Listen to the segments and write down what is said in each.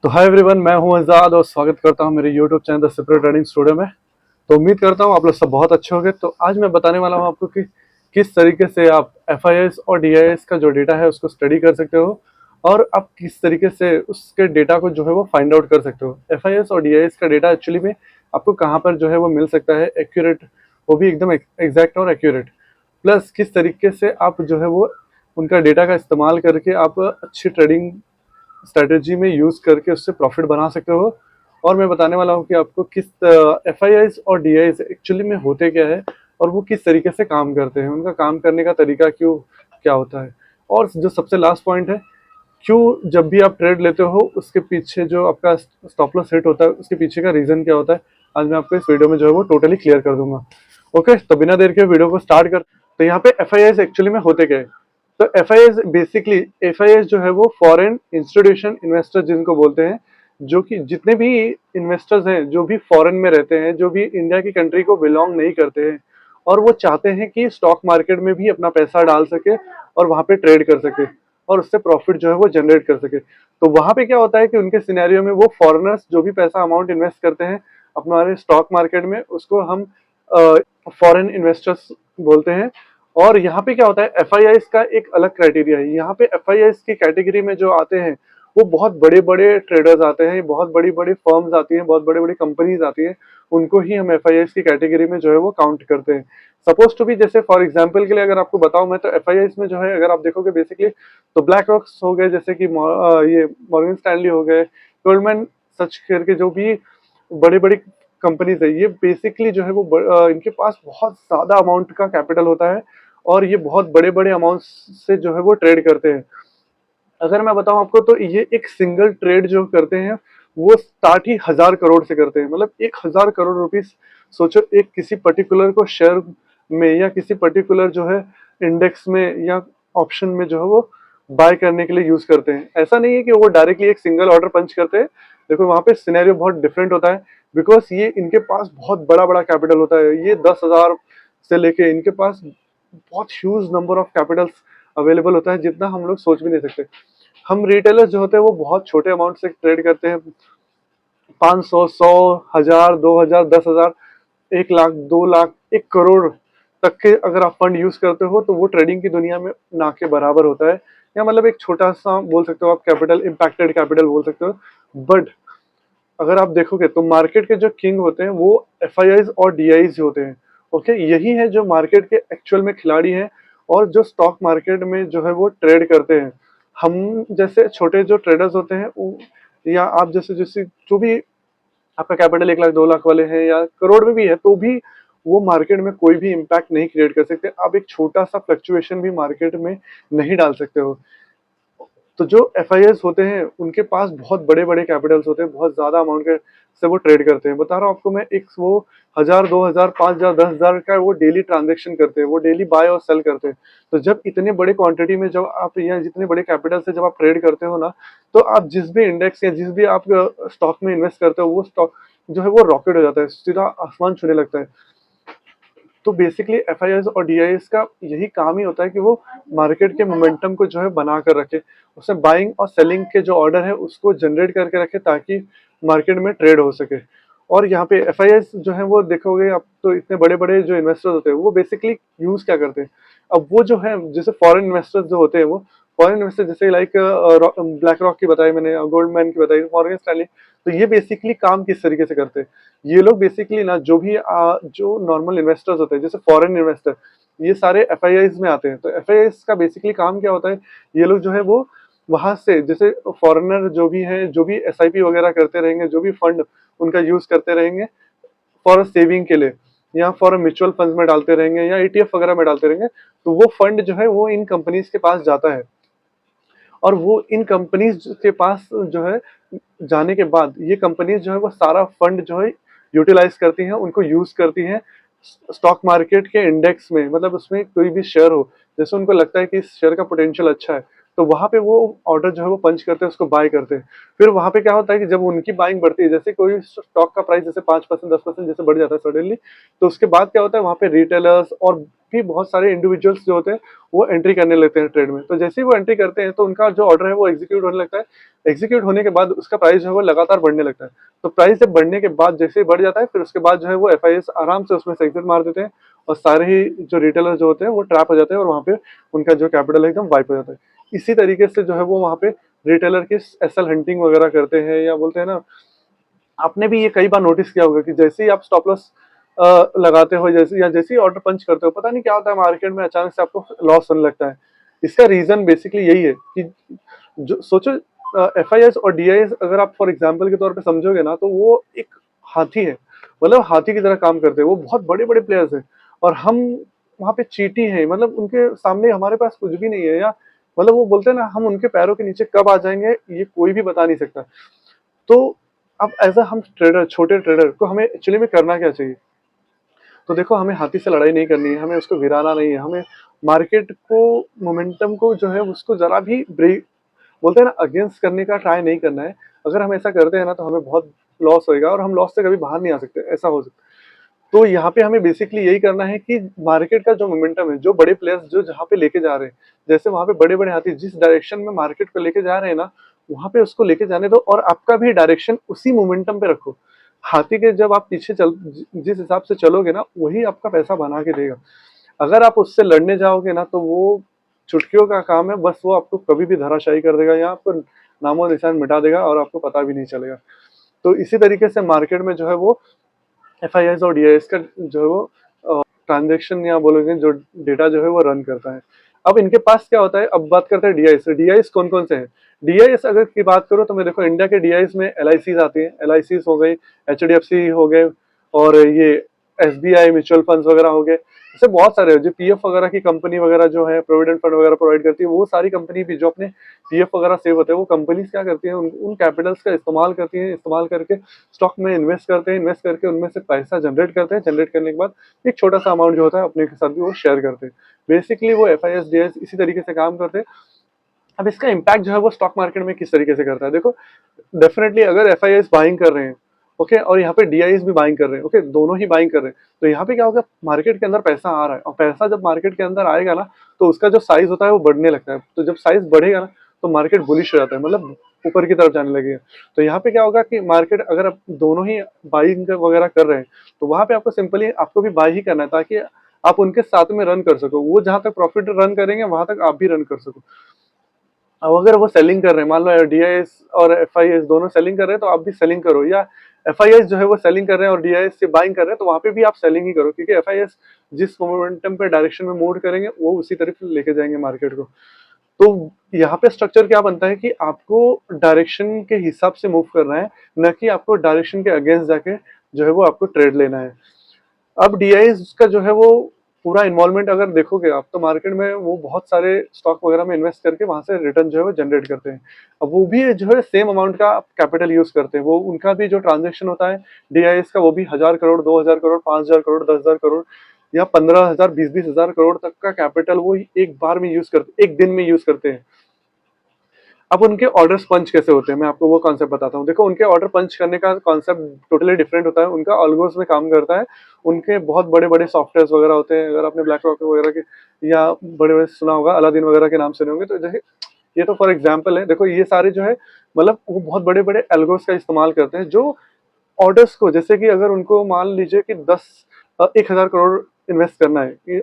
तो hi everyone, मैं हूं आजाद और स्वागत करता हूं मेरे YouTube channel the separate trading studio में। तो उम्मीद करता हूं आप लोग सब बहुत अच्छे होंगे। तो आज मैं बताने वाला हूं आपको कि किस तरीके से आप एफआईएस और डीआईएस का जो डेटा है उसको स्टडी कर सकते हो और आप किस तरीके से उसके डेटा को जो है वो फाइंड आउट कर सकते हो। एफआईएस और डीआईएस का डेटा एक्चुअली में आपको कहाँ पर जो है वो मिल सकता है एक्यूरेट, वो भी एकदम एग्जैक्ट और एक्यूरेट, प्लस किस तरीके से आप जो है वो उनका डेटा का इस्तेमाल करके आप अच्छी ट्रेडिंग स्ट्रेटेजी में यूज करके उससे प्रॉफिट बना सकते हो। और मैं बताने वाला हूँ कि आपको किस एफ आई आईज और डी आईज एक्चुअली में होते क्या है और वो किस तरीके से काम करते हैं, उनका काम करने का तरीका क्यों क्या होता है। और जो सबसे लास्ट पॉइंट है, क्यों जब भी आप ट्रेड लेते हो उसके पीछे जो आपका स्टॉप लॉस हिट होता है उसके पीछे का रीजन क्या होता है, आज मैं आपको इस वीडियो में जो है वो टोटली क्लियर कर दूंगा। ओके, तो बिना देर के वीडियो को स्टार्ट कर। तो यहाँ पे एफ आई आईज एक्चुअली में होते क्या है। तो F I S basically, F I S जो है वो फॉरेन इंस्टीट्यूशन इन्वेस्टर जिनको बोलते हैं, जो कि जितने भी इन्वेस्टर्स हैं जो भी फॉरेन में रहते हैं, जो भी इंडिया की कंट्री को बिलोंग नहीं करते हैं और वो चाहते हैं कि स्टॉक मार्केट में भी अपना पैसा डाल सके और वहां पे ट्रेड कर सके और उससे प्रॉफिट जो है वो जनरेट कर सके। तो वहां पे क्या होता है कि उनके सिनेरियो में वो फॉरेनर्स जो भी पैसा अमाउंट इन्वेस्ट करते हैं अपने स्टॉक मार्केट में, उसको हम फॉरेन इन्वेस्टर्स बोलते हैं। और यहाँ पे क्या होता है, एफ आई आईज का एक अलग क्राइटेरिया है। यहाँ पे एफ आई आईज की कैटेगरी में जो आते हैं वो बहुत बड़े बड़े ट्रेडर्स आते हैं, बहुत बड़ी बड़ी फर्म्स आती हैं, बहुत बड़ी बड़ी कंपनीज आती हैं, उनको ही हम एफ आई आईज की कैटेगरी में जो है वो काउंट करते हैं। सपोज टू भी, जैसे फॉर एग्जाम्पल के लिए अगर आपको बताऊं मैं, तो एफ आई आईज में जो है अगर आप देखोगे बेसिकली तो ब्लैक रॉक्स हो गए, जैसे कि ये मॉर्गन स्टैनली हो गए, गोल्डमैन सच करके जो भी बड़ी बड़ी कंपनीज है, ये बेसिकली जो है वो इनके पास बहुत ज्यादा अमाउंट का कैपिटल होता है और ये बहुत बड़े बड़े अमाउंट से जो है वो ट्रेड करते हैं। अगर मैं बताऊं आपको तो ये एक सिंगल ट्रेड जो करते हैं वो स्टार्ट ही 1,000 करोड़ से करते हैं। मतलब 1,000 करोड़ रुपीस, सोचो, एक किसी पर्टिकुलर को शेयर में या किसी पर्टिकुलर जो है इंडेक्स में या ऑप्शन में जो है वो बाय करने के लिए यूज करते हैं। ऐसा नहीं है कि वो डायरेक्टली एक सिंगल ऑर्डर पंच करते हैं। देखो वहां पे सिनेरियो बहुत डिफरेंट होता है, बिकॉज ये इनके पास बहुत बड़ा बड़ा कैपिटल होता है। ये 10,000 से लेके इनके पास बहुत huge number of Capitals available होता है, जितना हम लोग सोच भी नहीं सकते। हम रिटेलर्स जो होते हैं वो बहुत छोटे अमाउंट से ट्रेड करते हैं, 500, 100, 1,000, 2,000, 10,000, 1 लाख, 2 लाख, 1 करोड़ तक के अगर आप फंड यूज करते हो तो वो ट्रेडिंग की दुनिया में ना के बराबर होता है। या मतलब एक छोटा सा बोल सकते हो आप, कैपिटल, इम्पैक्टेड कैपिटल बोल सकते हो। बट अगर आप देखोगे तो मार्केट के जो किंग होते हैं वो एफ आई आईज और डी आईज होते हैं। ओके, यही है जो मार्केट के एक्चुअल में खिलाड़ी हैं और जो स्टॉक मार्केट में जो है वो ट्रेड करते हैं। हम जैसे छोटे जो ट्रेडर्स होते हैं या आप जैसे जैसे जो भी आपका कैपिटल 1 लाख 2 लाख वाले हैं या करोड़ में भी है, तो भी वो मार्केट में कोई भी इम्पैक्ट नहीं क्रिएट कर सकते। आप एक छोटा सा फ्लक्चुएशन भी मार्केट में नहीं डाल सकते हो। तो जो एफ आई एस होते हैं उनके पास बहुत बड़े बड़े कैपिटल्स होते हैं, बहुत ज्यादा अमाउंट के से वो ट्रेड करते हैं। बता रहा हूँ आपको मैं, एक वो 1,000, 2,000, 5,000, 10,000 का वो डेली ट्रांजेक्शन करते हैं, वो डेली बाय और सेल करते हैं। तो जब इतने बड़े क्वांटिटी में जब आप या जितने बड़े कैपिटल से जब आप ट्रेड करते हो ना, तो आप जिस भी इंडेक्स या जिस भी आप स्टॉक में इन्वेस्ट करते हो वो स्टॉक जो है वो रॉकेट हो जाता है, सीधा आसमान छूने लगता है। तो बेसिकली एफ आई आईज और डी आई एस का यही काम ही होता है कि वो मार्केट के मोमेंटम को जो है बना कर रखे, उससे बाइंग और सेलिंग के जो ऑर्डर है उसको जनरेट करके रखे ताकि मार्केट में ट्रेड हो सके। और यहाँ पे एफ आई आईज जो है वो देखोगे आप, तो इतने बड़े बड़े जो इन्वेस्टर्स होते हैं वो बेसिकली यूज क्या करते हैं। अब वो जो है, जैसे फॉरेन इन्वेस्टर्स जो होते हैं, वो फॉरेन इन्वेस्टर जैसे लाइक ब्लैक रॉक की बताई मैंने, गोल्डमैन की बताई, मॉर्गन स्टैनली, तो ये बेसिकली काम किस तरीके से करते हैं। ये लोग बेसिकली ना, जो भी जो नॉर्मल इन्वेस्टर्स होते हैं जैसे फॉरेन इन्वेस्टर, ये सारे एफ आई आईज में आते हैं। तो एफ आई आईज का बेसिकली काम क्या होता है, ये लोग जो है वो वहां से, जैसे फॉरेनर जो भी है, जो भी एस आई पी वगैरह करते रहेंगे, जो भी फंड उनका यूज करते रहेंगे फॉर सेविंग के लिए या फॉर म्यूचुअल फंड में डालते रहेंगे या ईटीएफ वगैरह में डालते रहेंगे, तो वो फंड जो है वो इन कंपनीज के पास जाता है। और वो इन कंपनीज के पास जो है जाने के बाद ये कंपनीज जो है वो सारा फंड जो है यूटिलाइज करती हैं, उनको यूज करती हैं स्टॉक मार्केट के इंडेक्स में। मतलब उसमें कोई भी शेयर हो, जैसे उनको लगता है कि इस शेयर का पोटेंशियल अच्छा है, तो वहाँ पे वो ऑर्डर जो है वो पंच करते हैं, उसको बाय करते हैं। फिर वहाँ पे क्या होता है कि जब उनकी बाइंग बढ़ती है, जैसे कोई स्टॉक का प्राइस जैसे 5% 10% जैसे बढ़ जाता है सडनली, तो उसके बाद क्या होता है, वहाँ पे रिटेलर्स और भी बहुत सारे इंडिविजुअल्स जो होते हैं वो एंट्री करने लगते हैं ट्रेड में। तो जैसे ही वो एंट्री करते हैं तो उनका जो ऑर्डर है वो एग्जीक्यूट होने लगता है। एग्जीक्यूट होने के बाद उसका प्राइस जो है वो लगातार बढ़ने लगता है। तो प्राइस जब बढ़ने के बाद जैसे ही बढ़ जाता है, फिर उसके बाद जो है वो एफआईएस आराम से उसमें से एग्जिट मार देते हैं, और सारे ही जो रिटेलर जो होते हैं वो ट्रैप हो जाते हैं, और वहाँ पे उनका जो कैपिटल है एकदम वाइप हो जाता है। इसी तरीके से जो है वो वहाँ पे रिटेलर की एसएल हंटिंग वगैरह करते हैं, या बोलते हैं ना, आपने भी ये कई बार नोटिस किया होगा कि जैसे ही आप स्टॉप लॉस लगाते हो, जैसे ही ऑर्डर पंच करते हो, पता नहीं क्या होता है मार्केट में, अचानक से आपको लॉस होने लगता है। इसका रीजन बेसिकली यही है कि जो सोचो, एफआईएस और डीआईएस अगर आप फॉर एग्जांपल के तौर पे समझोगे ना, तो वो एक हाथी है, मतलब हाथी की तरह काम करते हैं। वो बहुत बड़े बड़े प्लेयर्स हैं, और हम वहाँ पे चीटी हैं, मतलब उनके सामने हमारे पास कुछ भी नहीं है, या मतलब वो बोलते हैं ना, हम उनके पैरों के नीचे कब आ जाएंगे ये कोई भी बता नहीं सकता। तो अब एज अ हम ट्रेडर, छोटे ट्रेडर को हमें एक्चुअली में करना क्या चाहिए? तो देखो, हमें हाथी से लड़ाई नहीं करनी है, हमें उसको गिराना नहीं है, हमें मार्केट को, मोमेंटम को जो है उसको जरा भी ब्रेक, बोलते हैं ना, अगेंस्ट करने का ट्राई नहीं करना है। अगर हम ऐसा करते हैं ना, तो हमें बहुत लॉस होएगा, और हम लॉस से कभी बाहर नहीं आ सकते, ऐसा हो सकता है। तो यहाँ पे हमें बेसिकली यही करना है कि मार्केट का जो मोमेंटम है, जो बड़े प्लेयर्स जो जहाँ पे लेके जा रहे हैं, जैसे वहां पे बड़े बड़े हाथी जिस डायरेक्शन में मार्केट को लेके जा रहे हैं ना, वहां पे उसको लेके जाने दो, और आपका भी डायरेक्शन उसी मोमेंटम पे रखो। हाथी के जब आप पीछे चल, जिस हिसाब से चलोगे ना, वही आपका पैसा बना के देगा। अगर आप उससे लड़ने जाओगे ना, तो वो चुटकियों का काम है, बस वो आपको कभी भी धराशायी कर देगा, या आपको नामो निशान मिटा देगा, और आपको पता भी नहीं चलेगा। तो इसी तरीके से मार्केट में जो है वो एफआईएस और डीआईएस का जो है वो ट्रांजेक्शन, या बोलोगे जो डेटा जो है वो रन करता है। अब इनके पास क्या होता है, अब बात करते हैं डीआईएस। डीआईएस कौन कौन से हैं? डीआईएस अगर की बात करो तो मैं देखो, इंडिया के डीआईएस में एलआईसीज आती है, एलआईसीज हो गई, एचडीएफसी हो गए, और ये एसबीआई म्यूचुअल फंड्स वगैरह हो गए। ऐसे बहुत सारे जो पीएफ वगैरह की कंपनी वगैरह जो है, प्रोविडेंट फंड वगैरह प्रोवाइड करती है, वो सारी कंपनी भी जो अपने पीएफ वगैरह सेव होते हैं, वो कंपनीज क्या करती हैं, उन कैपिटल्स का इस्तेमाल करती हैं, इस्तेमाल करके स्टॉक में इन्वेस्ट करते हैं, इन्वेस्ट करके उनमें से पैसा जनरेट करते हैं, जनरेट करने के बाद एक छोटा सा अमाउंट जो होता है अपने के साथ भी वो शेयर करते हैं। बेसिकली वो एफआईएस डीआईएस इसी तरीके से काम करते हैं। अब इसका इम्पैक्ट जो है वो स्टॉक मार्केट में किस तरीके से करता है, देखो, डेफिनेटली अगर एफआईएस बाइंग कर रहे हैं, ओके, और यहाँ पे डीआईएस भी बाइंग कर रहे हैं, ओके, दोनों ही बाइंग कर रहे हैं, तो यहाँ पे क्या होगा, मार्केट के अंदर पैसा आ रहा है, और पैसा जब मार्केट के अंदर आएगा ना, तो उसका जो साइज होता है वो बढ़ने लगता है। तो जब साइज बढ़ेगा ना, तो मार्केट बुलिश हो जाता है, मतलब ऊपर की तरफ जाने लगेगा। तो यहाँ पे क्या होगा कि मार्केट, अगर आप दोनों ही बाइंग वगैरह कर रहे हैं, तो वहां पे आपको सिंपली आपको भी बाई ही करना है, ताकि आप उनके साथ में रन कर सको। वो जहां तक प्रॉफिट रन करेंगे, वहां तक आप भी रन कर सको। अब अगर वो सेलिंग कर रहे हैं, मान लो डीआईएस और एफआईएस दोनों सेलिंग कर रहे हैं, तो आप भी सेलिंग करो, या एफआईएस जो है वो सेलिंग कर रहे हैं और डीआईएस से बाइंग कर रहे हैं, तो वहां पे भी आप सेलिंग ही करो, क्योंकि एफआईएस जिस मोमेंटम पे डायरेक्शन में मूव करेंगे, वो उसी तरफ लेके जाएंगे मार्केट को। तो यहाँ पे स्ट्रक्चर क्या बनता है कि आपको डायरेक्शन के हिसाब से मूव करना है, न कि आपको डायरेक्शन के अगेंस्ट जाके जो है वो आपको ट्रेड लेना है। अब डीआईएस का जो है वो पूरा इन्वॉल्वमेंट अगर देखोगे आप, तो मार्केट में वो बहुत सारे स्टॉक वगैरह में इन्वेस्ट करके वहां से रिटर्न जो है वो जनरेट करते हैं। अब वो भी जो है सेम अमाउंट का कैपिटल यूज करते हैं, वो उनका भी जो ट्रांजेक्शन होता है डीआईएस का, वो भी 1000 करोड़, 2000 करोड़, 5000 करोड़, 10,000 करोड़, या 15,000, 20,000 करोड़ तक का कैपिटल वो एक बार में यूज करते, एक दिन में यूज करते हैं। अब उनके ऑर्डर्स पंच कैसे होते हैं, मैं आपको वो कॉन्सेप्ट बताता हूँ। देखो, उनके ऑर्डर पंच करने का कॉन्सेप्ट टोटली डिफरेंट होता है, उनका ऑल्गोस में काम करता है। उनके बहुत बड़े बड़े सॉफ्टवेयर वगैरह होते हैं, अगर आपने ब्लैक रॉक वगैरह के या बड़े बड़े सुना होगा, अलादीन वगैरह के नाम सुने होंगे, तो जैसे ये तो फॉर एग्जाम्पल है। देखो, ये सारे जो है, मतलब वो बहुत बड़े बड़े एल्गोस का इस्तेमाल करते हैं, जो ऑर्डर्स को, जैसे कि अगर उनको मान लीजिए कि 1,000 करोड़ इन्वेस्ट करना है,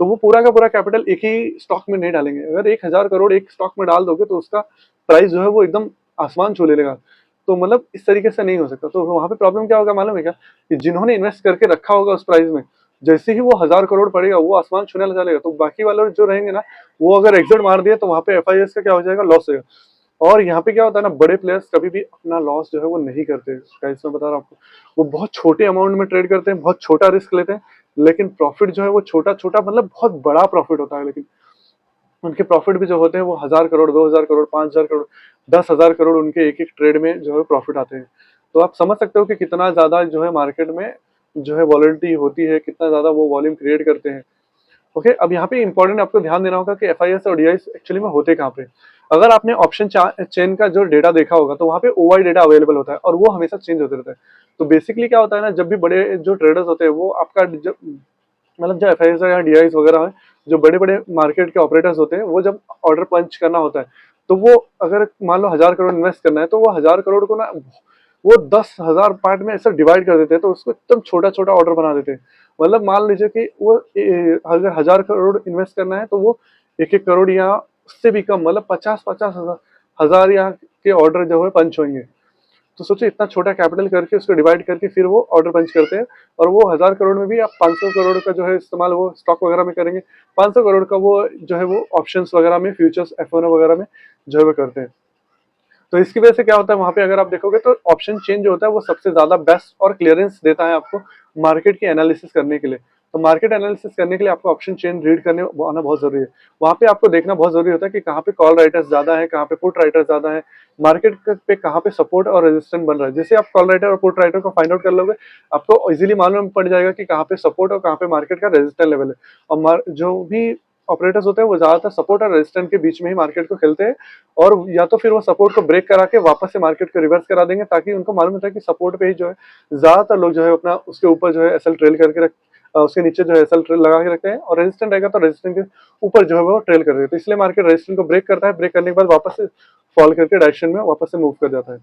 तो वो पूरा का पूरा कैपिटल एक ही स्टॉक में नहीं डालेंगे। अगर 1,000 करोड़ एक स्टॉक में डाल दोगे, तो उसका प्राइस जो है वो एकदम आसमान छू लेगा। तो मतलब इस तरीके से नहीं हो सकता। तो वहां पे प्रॉब्लम क्या होगा मालूम है क्या, कि जिन्होंने इन्वेस्ट करके रखा होगा उस प्राइस में, जैसे ही वो 1,000 करोड़ पड़ेगा, वो आसमान छूने लगा लेगा, तो बाकी वाले जो रहेंगे ना, वो अगर एग्जिट मार दिया, तो वहां पे एफआईएस का क्या हो जाएगा, लॉस होगा। और यहाँ पे क्या होता है ना, बड़े प्लेयर्स कभी भी अपना लॉस जो है वो नहीं करते, गाइस मैं बता रहा हूँ आपको। वो बहुत छोटे अमाउंट में ट्रेड करते हैं, बहुत छोटा रिस्क लेते हैं, लेकिन प्रॉफिट जो है वो छोटा छोटा, मतलब बहुत बड़ा प्रॉफिट होता है। लेकिन उनके प्रॉफिट भी जो होते हैं वो 1,000 करोड़, 2,000 करोड़, 5,000 करोड़, 10,000 करोड़ उनके एक एक ट्रेड में जो है प्रॉफिट आते हैं। तो आप समझ सकते हो कि कितना ज्यादा जो है मार्केट में जो है वॉलेटिलिटी होती है, कितना ज्यादा वो वॉल्यूम क्रिएट करते हैं। ओके, अब यहाँ पे इंपॉर्टेंट आपको ध्यान देना होगा कि एफआईएस और डीआईएस एक्चुअली में होते कहाँ पे। अगर आपने ऑप्शन चेन का जो डेटा देखा होगा तो वहाँ पे ओवाई डेटा अवेलेबल होता है और वो हमेशा चेंज होते रहता है। तो बेसिकली क्या होता है ना, जब भी बड़े जो ट्रेडर्स होते हैं वो आपका मतलब जो एफआईएस या डीआईएस वगैरह है, जो बड़े बड़े मार्केट के ऑपरेटर्स होते हैं, वो जब ऑर्डर पंच करना होता है तो वो अगर मान लो 1000 करोड़ इन्वेस्ट करना है तो वो 1000 करोड़ को ना वो 10,000 पार्ट में ऐसा डिवाइड कर देते हैं, तो उसको एकदम छोटा छोटा ऑर्डर बना देते हैं। मतलब मान लीजिए कि वो अगर 1000 करोड़ इन्वेस्ट करना है तो वो 1-1 करोड़ या उससे भी कम, मतलब 50-50 हजार या के ऑर्डर जो है पंच होंगे। तो सोचो इतना छोटा कैपिटल करके उसको डिवाइड करके फिर वो ऑर्डर पंच करते हैं। और वो 1000 करोड़ में भी आप 500 करोड़ का जो है इस्तेमाल वो स्टॉक वगैरह में करेंगे, 500 करोड़ का वो जो है वो ऑप्शंस वगैरह में, फ्यूचर्स एफ वगैरह में जो है वो करते हैं। तो इसकी वजह से क्या होता है, वहां पे अगर आप देखोगे तो ऑप्शन चेंज होता है वो सबसे ज्यादा बेस्ट और क्लियरेंस देता है आपको मार्केट की एनालिसिस करने के लिए। तो मार्केट एनालिसिस करने के लिए आपको ऑप्शन चेन रीड करने आना बहुत जरूरी है। वहां पे आपको देखना बहुत जरूरी होता है कि कहाँ पे कॉल राइटर्स ज्यादा है, कहाँ पे पुट राइटर्स ज्यादा है, मार्केट पे कहाँ पे सपोर्ट और रेजिस्टेंस बन रहा है। जैसे आप कॉल राइटर और पुट राइटर को फाइंड आउट कर लोगे, आपको इजीली मालूम पड़ जाएगा कि कहाँ पे सपोर्ट और कहाँ पे मार्केट का रेजिस्टेंस लेवल है। और जो भी ऑपरेटर्स होते हैं वो ज्यादातर सपोर्ट और रेजिस्टेंस के बीच में ही मार्केट को खेलते हैं, और या तो फिर वो सपोर्ट को ब्रेक करा के वापस से मार्केट को रिवर्स करा देंगे, ताकि उनको मालूम होता है कि सपोर्ट पे ही जो है ज्यादातर लोग जो है अपना उसके ऊपर जो है एसएल ट्रेल करके उसके नीचे जो है एसएल ट्रेल लगा के रखते हैं, और रेजिस्टेंट रहेगा तो रेजिस्टेंट के ऊपर जो है वो ट्रेल कर देते हैं। तो इसलिए मार्केट रेजिस्टेंट को ब्रेक करता है, ब्रेक करने के बाद वापस से फॉल करके डायरेक्शन में वापस से मूव कर जाता है।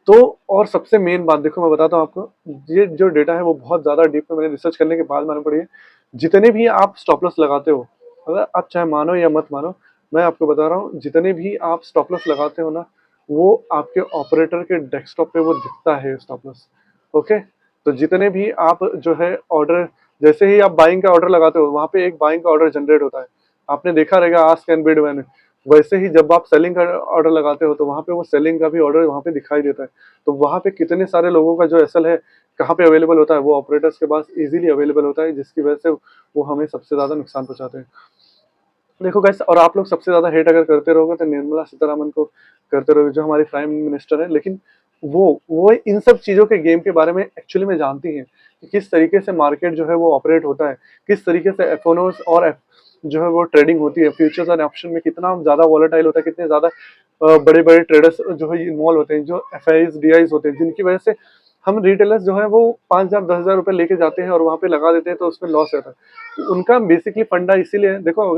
तो और सबसे मेन बात देखो, मैं बताता हूँ आपको, ये जो डेटा है वो बहुत ज्यादा डीप में मैंने रिसर्च करने के बाद मालूम पड़ी है। जितने भी आप स्टॉप लॉस लगाते हो, अगर आप चाहे मानो या मत मानो, मैं आपको बता रहा हूँ, जितने भी आप स्टॉप लॉस लगाते हो ना, वो आपके ऑपरेटर के डेस्कटॉप पे वो दिखता है स्टॉप लॉस। ओके, तो जितने भी आप जो है ऑर्डर, जैसे ही आप बाइंग का ऑर्डर लगाते हो वहां पे एक बाइंग का ऑर्डर जनरेट होता है। आपने देखा रहेगा आस्क एंड बिड मैंने, वैसे ही जब आप सेलिंग का ऑर्डर लगाते हो तो वहां पे वो सेलिंग का भी ऑर्डर वहां पे दिखाई देता है। तो वहां पे कितने सारे लोगों का जो एसएल है कहाँ पे अवेलेबल होता है, वो ऑपरेटर्स के पास इजीली अवेलेबल होता है, जिसकी वजह से वो हमें सबसे ज्यादा नुकसान पहुंचाते हैं। देखो गाइस, और आप लोग सबसे ज्यादा हेट अगर करते रहोगे तो निर्मला सीतारामन को करते रहोगे, जो हमारी प्राइम मिनिस्टर है। लेकिन वो इन सब चीजों के गेम के बारे में एक्चुअली में जानती हैं कि किस तरीके से मार्केट जो है वो ऑपरेट होता है, किस तरीके से एफओनोस और जो है वो ट्रेडिंग होती है, फ्यूचर्स और ऑप्शन में कितना ज्यादा वॉलेटाइल होता है, कितने ज्यादा बड़े बड़े ट्रेडर्स जो है इन्वॉल्व होते हैं, जो एफआईज डीआईज होते हैं, जिनकी वजह से हम रिटेलर्स जो है वो 5,000-10,000 रुपए लेके जाते हैं और वहां पे लगा देते हैं, तो उसमें लॉस रहता है। उनका बेसिकली फंडा इसीलिए देखो,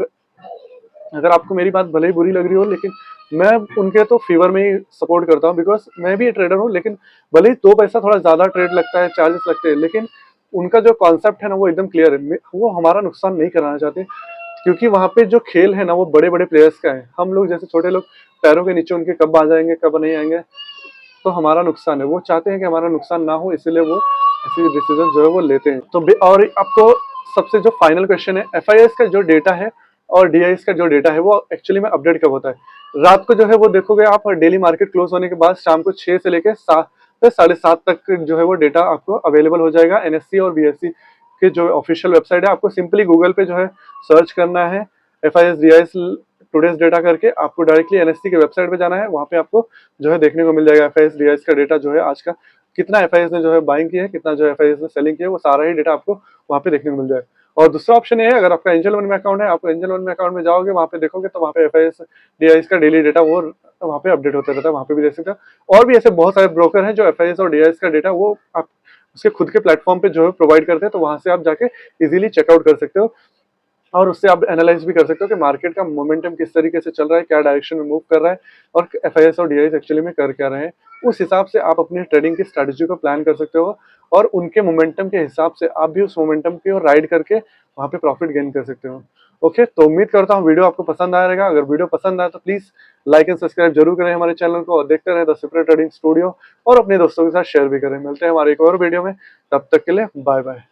अगर आपको मेरी बात भले ही बुरी लग रही हो, लेकिन मैं उनके तो फेवर में ही सपोर्ट करता हूँ, बिकॉज मैं भी ट्रेडर हूँ। लेकिन भले ही 2 पैसा थोड़ा ज्यादा ट्रेड लगता है, चार्जेस लगते हैं, लेकिन उनका जो कॉन्सेप्ट है ना वो एकदम क्लियर है। वो हमारा नुकसान नहीं कराना चाहते, क्योंकि वहां पे जो खेल है ना वो बड़े बड़े प्लेयर्स का है। हम लोग जैसे छोटे लोग, पैरों के नीचे उनके कब आ जाएंगे कब नहीं आएंगे, तो हमारा नुकसान है। वो चाहते हैं कि हमारा नुकसान ना हो, इसीलिए वो ऐसे डिसीजन जो है वो लेते हैं। तो और आपको सबसे जो फाइनल क्वेश्चन है, एफआईएस का जो डेटा है और डीआईएस का जो डेटा है वो एक्चुअली में अपडेट कब होता है? रात को जो है वो देखोगे आप, डेली मार्केट क्लोज होने के बाद शाम को 6 से लेकर 7 से 7:30 तक जो है वो डेटा आपको अवेलेबल हो जाएगा। एनएससी और बीएससी के जो ऑफिशियल वेबसाइट है, आपको सिंपली गूगल पे जो है सर्च करना है एफआईएस डीआईएस टुडेज डेटा करके, आपको डायरेक्टली एनएससी के वेबसाइट पे जाना है। वहां पे आपको जो है देखने को मिल जाएगा एफआईएस डीआईएस का डेटा जो है आज का, कितना एफआईएस ने जो है बाइंग की है, कितना जो एफआईएस ने सेलिंग की है, वो सारा ही डेटा आपको वहां पे देखने को मिल जाएगा। और दूसरा ऑप्शन ये है, अगर आपका एंजल वन में अकाउंट है, आप एंजल वन में अकाउंट में जाओगे, वहां पे देखोगे तो वहां पे एफआईएस डीआईएस का डेली डेटा वो वहां पे अपडेट होता रहता है, वहां पे भी देख सकते हो। और भी ऐसे बहुत सारे ब्रोकर हैं जो एफआईएस और डीआईएस का डेटा वो आप उसके खुद के प्लेटफॉर्म पे जो है प्रोवाइड करते हैं, तो वहां से आप जाके इजीली चेकआउट कर सकते हो, और उससे आप एनालाइज भी कर सकते हो कि मार्केट का मोमेंटम किस तरीके से चल रहा है, क्या डायरेक्शन में मूव कर रहा है, और एफआईएस और डीआईएस एक्चुअली में कर क्या रहे हैं। उस हिसाब से आप अपनी ट्रेडिंग की स्ट्रेटजी को प्लान कर सकते हो, और उनके मोमेंटम के हिसाब से आप भी उस मोमेंटम की ओर राइड करके वहां पे प्रॉफिट गेन कर सकते हो। ओके, तो उम्मीद करता हूँ वीडियो आपको पसंद आया रहेगा। अगर वीडियो पसंद आया तो प्लीज लाइक एंड सब्सक्राइब जरूर करें हमारे चैनल को, और देखते रहें द सुपर ट्रेडिंग स्टूडियो, और अपने दोस्तों के साथ शेयर भी करें। मिलते हैं हमारे एक और वीडियो में, तब तक के लिए बाय बाय।